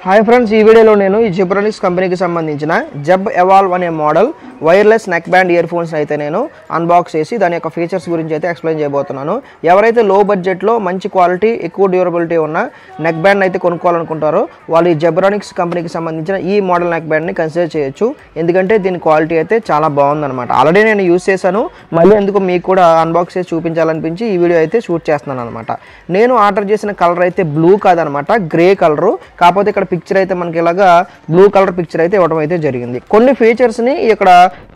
Hi friends, ఈ వీడియోలో నేను ఈ జిబ్రానిక్స్ కంపెనీకి సంబంధించిన జబ్ ఎవాల్వ్ అనే model wireless neck band ear phones అయితే నేను అన్బాక్స్ చేసి దాని యొక్క ఫీచర్స్ గురించి అయితే ఎక్స్ప్లెయిన్ చేయబోతున్నాను. ఎవరైతే లో బడ్జెట్లో మంచి క్వాలిటీ ఎక్కువ డ్యూరబిలిటీ ఉన్న నెక్ బ్యాండ్ అయితే కొనుక్కోవాలనుకుంటారో వాళ్ళు ఈ జిబ్రానిక్స్ కంపెనీకి సంబంధించిన ఈ మోడల్ నెక్ బ్యాండ్ని కన్సిడర్ చేయొచ్చు. ఎందుకంటే దీని క్వాలిటీ అయితే చాలా బాగుందన్నమాట. ఆల్రెడీ నేను యూస్ చేశాను, మళ్ళీ ఎందుకు మీకు కూడా అన్బాక్స్ చేసి చూపించాలనిపించి ఈ వీడియో అయితే షూట్ చేస్తున్నాను అనమాట. నేను ఆర్డర్ చేసిన కలర్ అయితే బ్లూ కాదనమాట, గ్రే కలరు. కాకపోతే ఇక్కడ పిక్చర్ అయితే మనకి ఇలాగా బ్లూ కలర్ పిక్చర్ అయితే ఇవ్వడం అయితే జరిగింది. కొన్ని ఫీచర్స్ని ఇక్కడ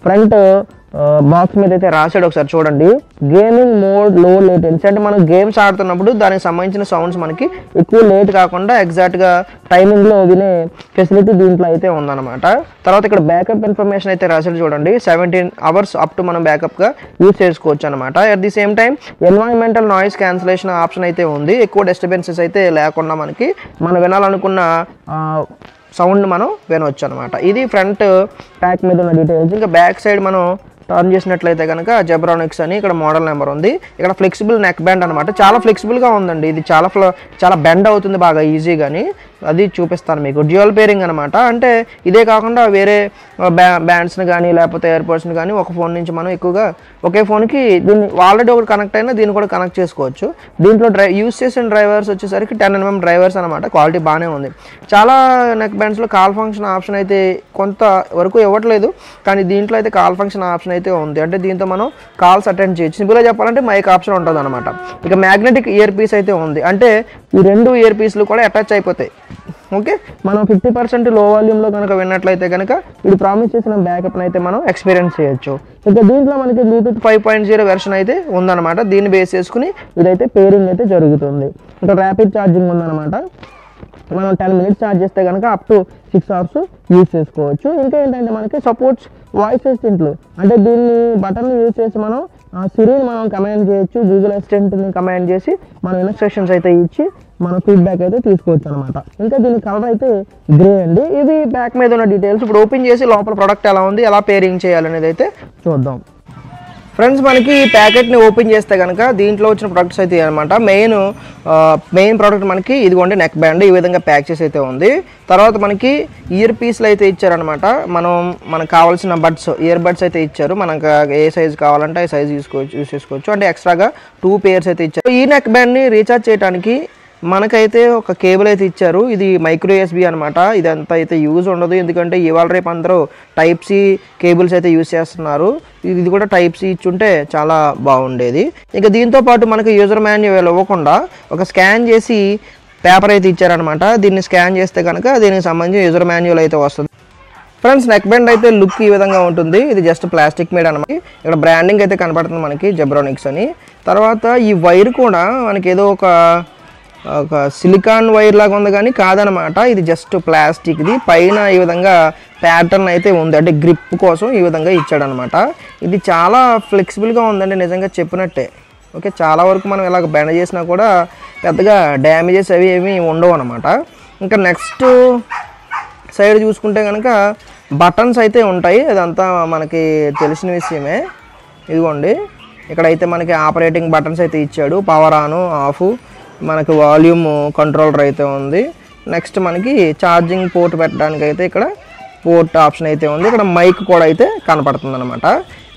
ఫ్రంట్ బాక్స్ మీద అయితే రాశాడు, ఒకసారి చూడండి. గేమింగ్ మోడ్ లో లేటెన్సీ, అంటే మనం గేమ్స్ ఆడుతున్నప్పుడు దానికి సంబంధించిన సౌండ్స్ మనకి ఎక్కువ లేట్ కాకుండా ఎగ్జాక్ట్గా టైమింగ్లో వినే ఫెసిలిటీ దీంట్లో అయితే ఉందన్నమాట. తర్వాత ఇక్కడ బ్యాకప్ ఇన్ఫర్మేషన్ అయితే రాశాడు చూడండి. 17 hours అప్ టు మనం బ్యాకప్గా యూజ్ చేసుకోవచ్చు అనమాట. At the same time environmental noise cancellation option అయితే ఉంది. ఎక్కువ డిస్టర్బెన్సెస్ అయితే లేకుండా మనకి మనం వినాలనుకున్న సౌండ్ మనం వినవచ్చు అనమాట. ఇది ఫ్రంట్ ప్యాక్ మీద ఉన్న డీటెయిల్స్. ఇంకా బ్యాక్ సైడ్ మనం టర్న్ చేసినట్లయితే కనుక జిబ్రానిక్స్ అని ఇక్కడ మోడల్ నెంబర్ ఉంది. ఇక్కడ ఫ్లెక్సిబుల్ నెక్ బ్యాండ్ అనమాట. చాలా ఫ్లెక్సిబుల్గా ఉందండి. ఇది చాలా బెండ్ అవుతుంది బాగా ఈజీగాని. అది చూపిస్తాను మీకు. డ్యూయల్ పేరింగ్ అనమాట. అంటే ఇదే కాకుండా వేరే బ్యాండ్స్ని కానీ లేకపోతే ఎయిర్పోర్ట్స్ని కానీ ఒక ఫోన్ నుంచి మనం ఎక్కువగా ఒకే ఫోన్కి దీన్ని ఆల్రెడీ ఒకటి కనెక్ట్ అయినా దీన్ని కూడా కనెక్ట్ చేసుకోవచ్చు. దీంట్లో యూస్ చేసిన డ్రైవర్స్ వచ్చేసరికి 10mm డ్రైవర్స్ అనమాట. క్వాలిటీ బాగానే ఉంది. చాలా నెక్ బ్యాండ్స్లో కాల్ ఫంక్షన్ ఆప్షన్ అయితే కొంత వరకు ఇవ్వట్లేదు, కానీ దీంట్లో అయితే కాల్ ఫంక్షన్ ఆప్షన్ అయితే ఉంది. అంటే దీంతో మనం కాల్స్ అటెండ్ చేయొచ్చు. సింపుల్గా చెప్పాలంటే మైక్ ఆప్షన్ ఉంటుంది అనమాట. ఇక మ్యాగ్నెటిక్ ఇయర్ పీస్ అయితే ఉంది. అంటే ఈ రెండు ఇయర్ పీస్లు కూడా అటాచ్ అయిపోతాయి. ఓకే, మనం 50% లో వాల్యూమ్లో కనుక విన్నట్లయితే కనుక ఇది ప్రామిస్ చేసిన బ్యాకప్ని అయితే మనం ఎక్స్పీరియన్స్ చేయొచ్చు. ఇంకా దీంట్లో మనకి బ్లూటూత్ 5.0 వెర్షన్ అయితే ఉందన్నమాట. దీన్ని బేస్ చేసుకుని ఇదైతే పేరింగ్ అయితే జరుగుతుంది. ఇంకా ర్యాపిడ్ ఛార్జింగ్ ఉందన్నమాట. మనం 10 minutes ఛార్జ్ చేస్తే కనుక అప్ టు 6 hours యూజ్ చేసుకోవచ్చు. ఇంకా ఏంటంటే మనకి సపోర్ట్స్ వాయిస్ అసిస్టెంట్లు, అంటే దీన్ని బటన్ యూజ్ చేసి మనం సిరిని మనం కమాండ్ చేయొచ్చు. గూగుల్ అసిస్టెంట్ని కమాండ్ చేసి మనం ఇన్స్ట్రక్షన్స్ అయితే ఇచ్చి మనం ఫీడ్బ్యాక్ అయితే తీసుకోవచ్చు అనమాట. ఇంకా దీని కలర్ అయితే గ్రే అండి. ఇది బ్యాక్ మీద ఉన్న డీటెయిల్స్. ఇప్పుడు ఓపెన్ చేసి లోపల ప్రోడక్ట్ ఎలా ఉంది, ఎలా పేరింగ్ చేయాలనేది అయితే చూద్దాం. ఫ్రెండ్స్, మనకి ఈ ప్యాకెట్ని ఓపెన్ చేస్తే కనుక దీంట్లో వచ్చిన ప్రొడక్ట్స్ అయితే అనమాట. మెయిన్ ప్రోడక్ట్ మనకి ఇదిగోండి నెక్ బ్యాండ్. ఈ విధంగా ప్యాక్ చేసి అయితే ఉంది. తర్వాత మనకి ఇయర్ పీస్లు అయితే ఇచ్చారనమాట. మనకు కావాల్సిన ఇయర్ బడ్స్ అయితే ఇచ్చారు. మనకు ఏ సైజు కావాలంటే ఆ సైజు యూజ్ చేసుకోవచ్చు. అంటే ఎక్స్ట్రాగా 2 pairs అయితే ఇచ్చారు. ఈ నెక్ బ్యాండ్ని రీఛార్జ్ చేయడానికి మనకైతే ఒక కేబుల్ అయితే ఇచ్చారు. ఇది మైక్రో USB అనమాట. ఇదంతా అయితే యూజ్ ఉండదు, ఎందుకంటే ఇవాళ రేపు అందరూ Type-C కేబుల్స్ అయితే యూజ్ చేస్తున్నారు. ఇది కూడా Type-C ఇచ్చుంటే చాలా బాగుండేది. ఇంకా దీంతో పాటు మనకి యూజర్ మాన్యువల్ ఇవ్వకుండా ఒక స్కాన్ చేసి పేపర్ అయితే ఇచ్చారనమాట. దీన్ని స్కాన్ చేస్తే కనుక దీనికి సంబంధించి యూజర్ మాన్యువల్ అయితే వస్తుంది. ఫ్రెండ్స్, నెక్ బ్యాండ్ అయితే లుక్ ఈ విధంగా ఉంటుంది. ఇది జస్ట్ ప్లాస్టిక్ మేడ్ అనమాట. ఇక్కడ బ్రాండింగ్ అయితే కనపడుతుంది మనకి జిబ్రానిక్స్ అని. తర్వాత ఈ వైర్ కూడా మనకి ఏదో ఒక సిలికాన్ వైర్ లాగా ఉంది, కానీ కాదనమాట. ఇది జస్ట్ ప్లాస్టిక్ది. పైన ఈ విధంగా ప్యాటర్న్ అయితే ఉంది, అంటే గ్రిప్ కోసం ఈ విధంగా ఇచ్చాడనమాట. ఇది చాలా ఫ్లెక్సిబుల్గా ఉందండి, నిజంగా చెప్పినట్టే. ఓకే, చాలా వరకు మనం ఇలాగ బెండ్ చేసినా కూడా పెద్దగా డ్యామేజెస్ అవి ఏమీ ఉండవు అనమాట. ఇంకా నెక్స్ట్ సైడ్ చూసుకుంటే కనుక బటన్స్ అయితే ఉంటాయి. అదంతా మనకి తెలిసిన విషయమే. ఇదిగోండి, ఇక్కడైతే మనకి ఆపరేటింగ్ బటన్స్ అయితే ఇచ్చాడు. పవర్ ఆన్, ఆఫ్, మనకి వాల్యూమ్ కంట్రోలర్ అయితే ఉంది. నెక్స్ట్ మనకి ఛార్జింగ్ పోర్ట్ పెట్టడానికి అయితే ఇక్కడ పోర్ట్ ఆప్షన్ అయితే ఉంది. ఇక్కడ మైక్ కూడా అయితే కనపడుతుంది అనమాట.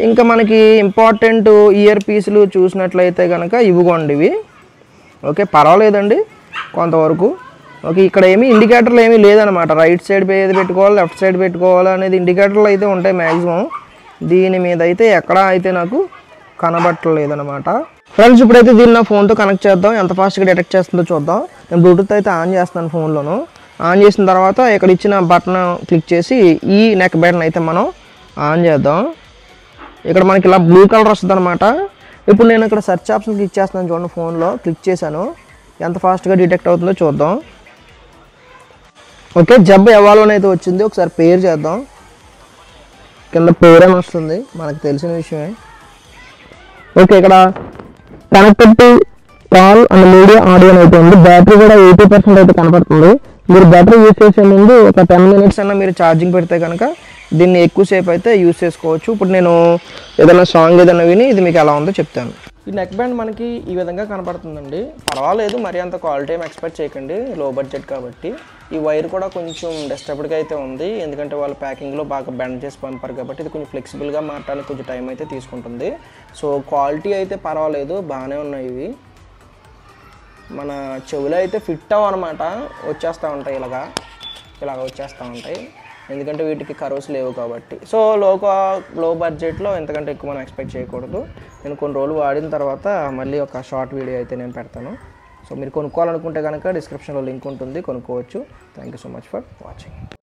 ఇంకా మనకి ఇంపార్టెంట్ ఇయర్ పీసులు చూసినట్లయితే కనుక ఇవిగోండి ఇవి. ఓకే, పర్వాలేదండి కొంతవరకు. ఓకే, ఇక్కడ ఏమీ ఇండికేటర్లు ఏమీ లేదనమాట. రైట్ సైడ్ ఏది పెట్టుకోవాలి, లెఫ్ట్ సైడ్ పెట్టుకోవాలి అనేది ఇండికేటర్లు అయితే ఉంటాయి మ్యాక్సిమం. దీని మీద అయితే ఎక్కడా అయితే నాకు కనబట్టలేదనమాట. ఫ్రెండ్స్, ఇప్పుడైతే దీన్ని నా ఫోన్తో కనెక్ట్ చేద్దాం. ఎంత ఫాస్ట్గా డిటెక్ట్ చేస్తుందో చూద్దాం. నేను బ్లూటూత్ అయితే ఆన్ చేస్తాను ఫోన్లోను. ఆన్ చేసిన తర్వాత ఇక్కడ ఇచ్చిన బటన్ క్లిక్ చేసి ఈ నెక్ బ్యాండ్ అయితే మనం ఆన్ చేద్దాం. ఇక్కడ మనకి ఇలా బ్లూ కలర్ వస్తుంది అనమాట. ఇప్పుడు నేను ఇక్కడ సెర్చ్ ఆప్షన్ క్లిక్ చేస్తున్నాను చూడండి. ఫోన్లో క్లిక్ చేశాను. ఎంత ఫాస్ట్గా డిటెక్ట్ అవుతుందో చూద్దాం. ఓకే, జబ్ ఎవాల్వ్ అయితే వచ్చింది. ఒకసారి పేర్ చేద్దాం. కింద పేర్ అని వస్తుంది, మనకు తెలిసిన విషయమే. ఓకే, ఇక్కడ connected to call and media audio అయితే ఉంది. బ్యాటరీ కూడా 80% అయితే కనపడుతుంది. మీరు బ్యాటరీ యూజ్ చేసే ముందు ఒక 10 minutes అన్న మీరు ఛార్జింగ్ పెడితే కనుక దీన్ని ఎక్కువసేపు అయితే యూజ్ చేసుకోవచ్చు. ఇప్పుడు నేను ఏదైనా సాంగ్ ఏదైనా విని ఇది మీకు ఎలా ఉందో చెప్తాను. ఈ నెక్ బ్యాండ్ మనకి ఈ విధంగా కనపడుతుందండి. పర్వాలేదు, మరి అంత క్వాలిటీ ఏం ఎక్స్పెక్ట్ చేయకండి, లో బడ్జెట్ కాబట్టి. ఈ వైర్ కూడా కొంచెం డిస్టర్బ్డ్గా అయితే ఉంది, ఎందుకంటే వాళ్ళు ప్యాకింగ్లో బాగా బెండ్ చేసి పంపారు కాబట్టి ఇది కొంచెం ఫ్లెక్సిబుల్గా మారడానికి కొంచెం టైం అయితే తీసుకుంటుంది. సో క్వాలిటీ అయితే పర్వాలేదు, బాగానే ఉన్నాయి ఇవి. మన చెవులో అయితే ఫిట్ అవ్వనమాట, వచ్చేస్తూ ఉంటాయి ఇలాగ వచ్చేస్తూ ఉంటాయి, ఎందుకంటే వీటికి కర్వ్స్ లేవు కాబట్టి. సో లో బడ్జెట్లో ఎంతకంటే ఎక్కువ మనం ఎక్స్పెక్ట్ చేయకూడదు. నేను కొన్ని రోజులు వాడిన తర్వాత మళ్ళీ ఒక షార్ట్ వీడియో అయితే నేను పెడతాను. సో మీరు కొనుక్కోవాలనుకుంటే కనుక డిస్క్రిప్షన్లో లింక్ ఉంటుంది, కొనుక్కోవచ్చు. Thank you so much for watching.